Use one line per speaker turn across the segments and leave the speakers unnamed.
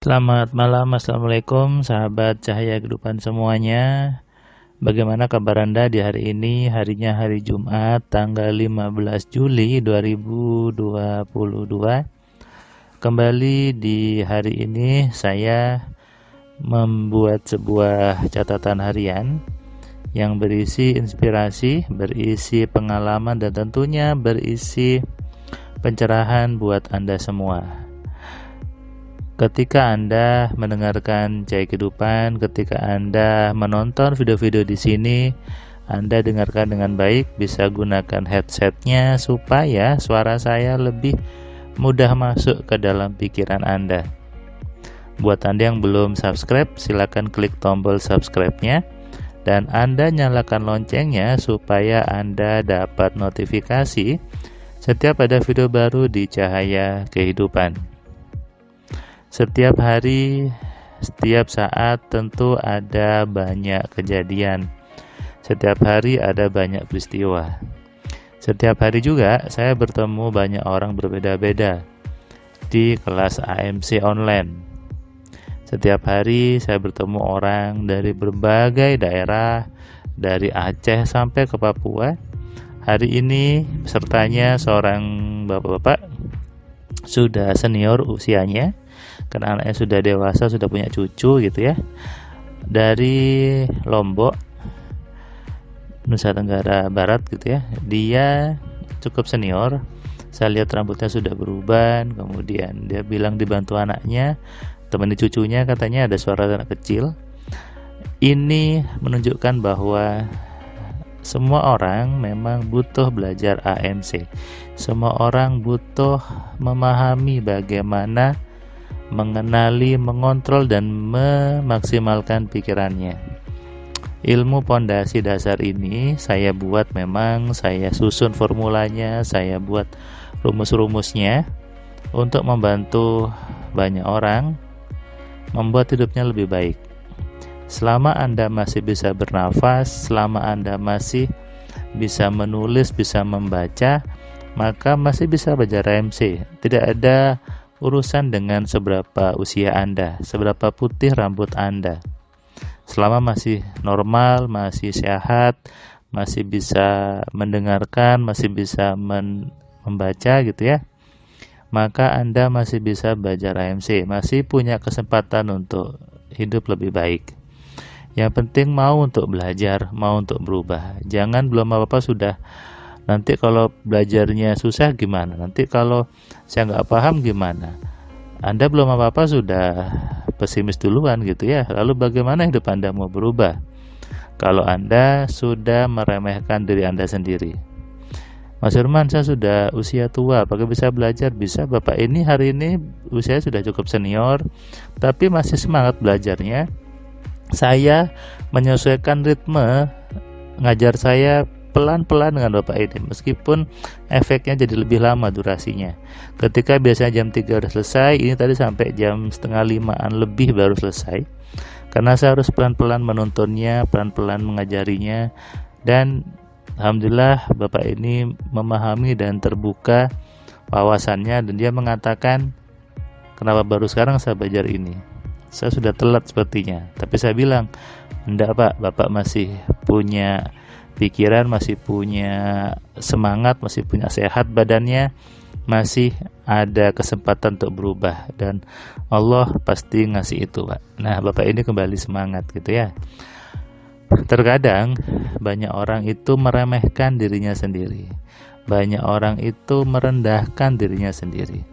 Selamat malam, Assalamualaikum sahabat cahaya kehidupan semuanya. Bagaimana kabar Anda di hari ini? Harinya hari Jumat tanggal 15 Juli 2022. Kembali di hari ini saya membuat sebuah catatan harian yang berisi inspirasi, berisi pengalaman, dan tentunya berisi pencerahan buat Anda semua. Ketika Anda mendengarkan Cahaya Kehidupan, ketika Anda menonton video-video di sini, Anda dengarkan dengan baik, bisa gunakan headsetnya supaya suara saya lebih mudah masuk ke dalam pikiran Anda. Buat Anda yang belum subscribe, silakan klik tombol subscribe-nya dan Anda nyalakan loncengnya supaya Anda dapat notifikasi setiap ada video baru di Cahaya Kehidupan. Setiap hari, setiap saat tentu ada banyak kejadian. Setiap hari ada banyak peristiwa. Setiap hari juga saya bertemu banyak orang berbeda-beda di kelas AMC online. Setiap hari saya bertemu orang dari berbagai daerah, dari Aceh sampai ke Papua. Hari ini pesertanya seorang bapak-bapak sudah senior usianya, karena anaknya sudah dewasa, sudah punya cucu gitu ya, dari Lombok, Nusa Tenggara Barat gitu ya. Dia cukup senior, saya lihat rambutnya sudah berubah. Kemudian dia bilang dibantu anaknya, temani cucunya, katanya ada suara anak kecil. Ini menunjukkan bahwa semua orang memang butuh belajar AMC. Semua orang butuh memahami bagaimana mengenali, mengontrol, dan memaksimalkan pikirannya. Ilmu pondasi dasar ini saya buat, memang saya susun formulanya, saya buat rumus-rumusnya untuk membantu banyak orang membuat hidupnya lebih baik. Selama Anda masih bisa bernafas, selama Anda masih bisa menulis, bisa membaca, maka masih bisa belajar AMC. Tidak ada urusan dengan seberapa usia Anda, seberapa putih rambut Anda. Selama masih normal, masih sehat, masih bisa mendengarkan, masih bisa membaca gitu ya, maka Anda masih bisa belajar AMC, masih punya kesempatan untuk hidup lebih baik. Yang penting mau untuk belajar, mau untuk berubah. Jangan belum apa-apa sudah, nanti kalau belajarnya susah gimana? Nanti kalau saya nggak paham gimana? Anda belum apa-apa sudah pesimis duluan gitu ya. Lalu bagaimana hidup Anda mau berubah kalau Anda sudah meremehkan diri Anda sendiri? Mas Firman, saya sudah usia tua, apakah bisa belajar? Bisa. Bapak ini hari ini usia sudah cukup senior, tapi masih semangat belajarnya. Saya menyesuaikan ritme ngajar saya pelan-pelan dengan Bapak ini, meskipun efeknya jadi lebih lama durasinya. Ketika biasanya jam 3 udah selesai, ini tadi sampai jam 4:30 lebih baru selesai, karena saya harus pelan-pelan menuntunnya, pelan-pelan mengajarinya. Dan alhamdulillah Bapak ini memahami dan terbuka wawasannya, dan dia mengatakan, kenapa baru sekarang saya belajar ini? Saya sudah telat sepertinya. Tapi saya bilang, enggak Pak, Bapak masih punya pikiran, masih punya semangat, masih punya sehat badannya, masih ada kesempatan untuk berubah, dan Allah pasti ngasih itu Pak. Nah, Bapak ini kembali semangat gitu ya. Terkadang banyak orang itu meremehkan dirinya sendiri, banyak orang itu merendahkan dirinya sendiri,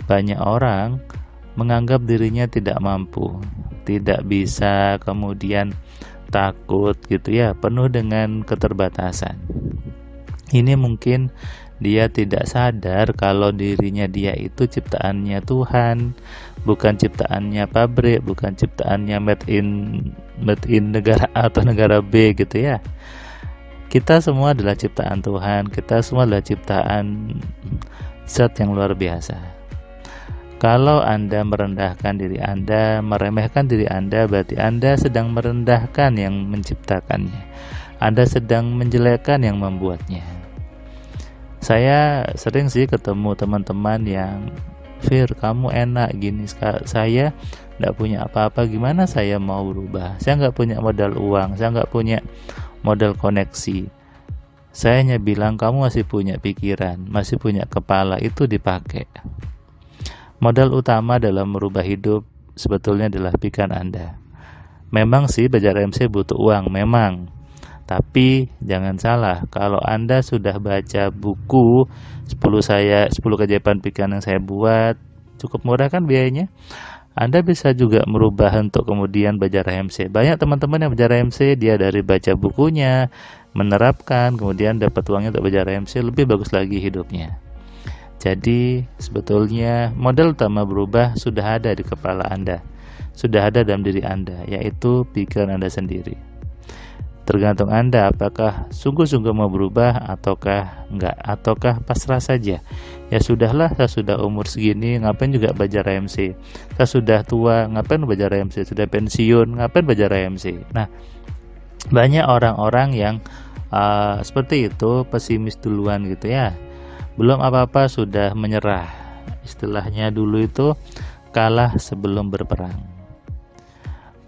banyak orang menganggap dirinya tidak mampu, tidak bisa, kemudian takut gitu ya, penuh dengan keterbatasan. Ini mungkin dia tidak sadar kalau dirinya dia itu ciptaannya Tuhan, bukan ciptaannya pabrik, bukan ciptaannya made in negara A atau negara B gitu ya. Kita semua adalah ciptaan Tuhan, kita semua adalah ciptaan zat yang luar biasa. Kalau Anda merendahkan diri Anda, meremehkan diri Anda, berarti Anda sedang merendahkan yang menciptakannya. Anda sedang menjelekkan yang membuatnya. Saya sering sih ketemu teman-teman yang Fir, kamu enak gini, saya nggak punya apa-apa, gimana saya mau berubah? Saya nggak punya modal uang, saya nggak punya modal koneksi. Saya hanya bilang kamu masih punya pikiran, masih punya kepala, itu dipakai. Modal utama dalam merubah hidup sebetulnya adalah pikiran Anda. Memang sih belajar MC butuh uang, memang. Tapi jangan salah, kalau Anda sudah baca buku 10 keajaiban pikiran yang saya buat, cukup murah kan biayanya? Anda bisa juga merubah untuk kemudian belajar MC. Banyak teman-teman yang belajar MC, dia dari baca bukunya, menerapkan, kemudian dapat uangnya untuk belajar MC, lebih bagus lagi hidupnya. Jadi sebetulnya modal utama berubah sudah ada di kepala Anda, sudah ada dalam diri Anda, yaitu pikiran Anda sendiri. Tergantung Anda apakah sungguh-sungguh mau berubah ataukah enggak, ataukah pasrah saja. Ya sudahlah, saya sudah umur segini, ngapain juga belajar MC. Saya sudah tua, ngapain belajar MC. Sudah pensiun, ngapain belajar MC. Nah, banyak orang-orang yang seperti itu, pesimis duluan gitu ya. Belum apa-apa sudah menyerah. Istilahnya dulu itu kalah sebelum berperang.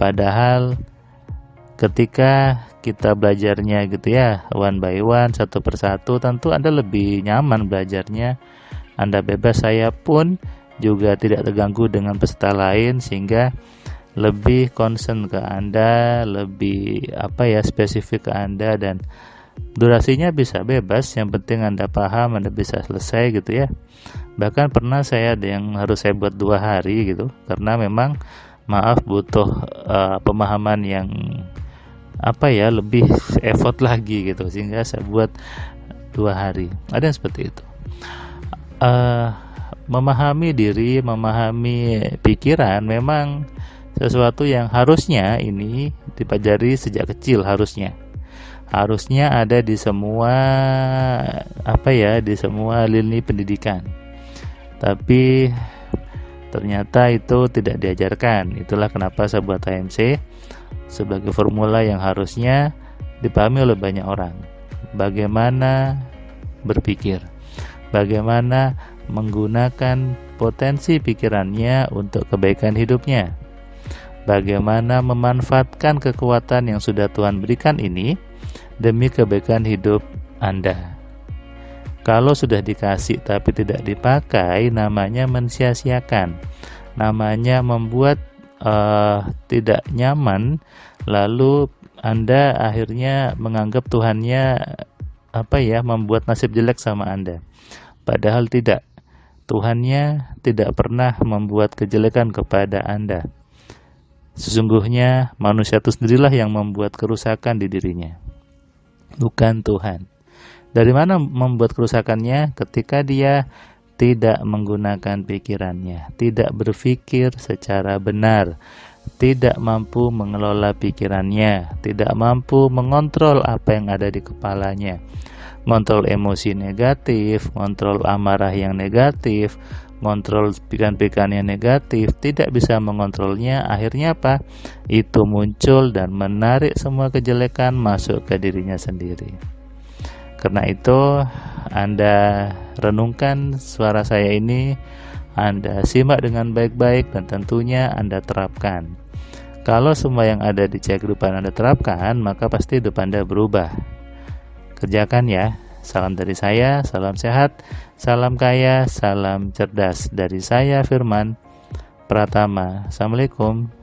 Padahal ketika kita belajarnya gitu ya, one by one, satu persatu, tentu Anda lebih nyaman belajarnya. Anda bebas, saya pun juga tidak terganggu dengan peserta lain, sehingga lebih concern ke Anda, lebih spesifik ke Anda, dan durasinya bisa bebas, yang penting Anda paham, Anda bisa selesai gitu ya. Bahkan pernah saya ada yang harus saya buat 2 hari gitu, karena memang butuh pemahaman yang lebih effort lagi gitu, sehingga saya buat 2 hari. Ada yang seperti itu. Memahami diri, memahami pikiran memang sesuatu yang harusnya ini dipelajari sejak kecil, harusnya ada di semua di semua lini pendidikan. Tapi ternyata itu tidak diajarkan. Itulah kenapa saya buat AMC sebagai formula yang harusnya dipahami oleh banyak orang. Bagaimana berpikir, bagaimana menggunakan potensi pikirannya untuk kebaikan hidupnya, bagaimana memanfaatkan kekuatan yang sudah Tuhan berikan ini demi kebaikan hidup Anda. Kalau sudah dikasih tapi tidak dipakai, namanya mensia-siakan, namanya membuat tidak nyaman, lalu Anda akhirnya menganggap Tuhannya membuat nasib jelek sama Anda. Padahal tidak, Tuhannya tidak pernah membuat kejelekan kepada Anda. Sesungguhnya manusia itu sendirilah yang membuat kerusakan di dirinya, bukan Tuhan. Dari mana membuat kerusakannya? Ketika dia tidak menggunakan pikirannya, tidak berpikir secara benar, tidak mampu mengelola pikirannya, tidak mampu mengontrol apa yang ada di kepalanya, ngontrol emosi negatif, ngontrol amarah yang negatif, ngontrol pikiran-pikiran yang negatif, tidak bisa mengontrolnya. Akhirnya apa? Itu muncul dan menarik semua kejelekan masuk ke dirinya sendiri. Karena itu Anda renungkan suara saya ini, Anda simak dengan baik-baik, dan tentunya Anda terapkan. Kalau semua yang ada di Jaya Kehidupan Anda terapkan, maka pasti hidup Anda berubah. Kerjakan ya. Salam dari saya, salam sehat, salam kaya, salam cerdas. Dari saya Firman Pratama. Assalamualaikum.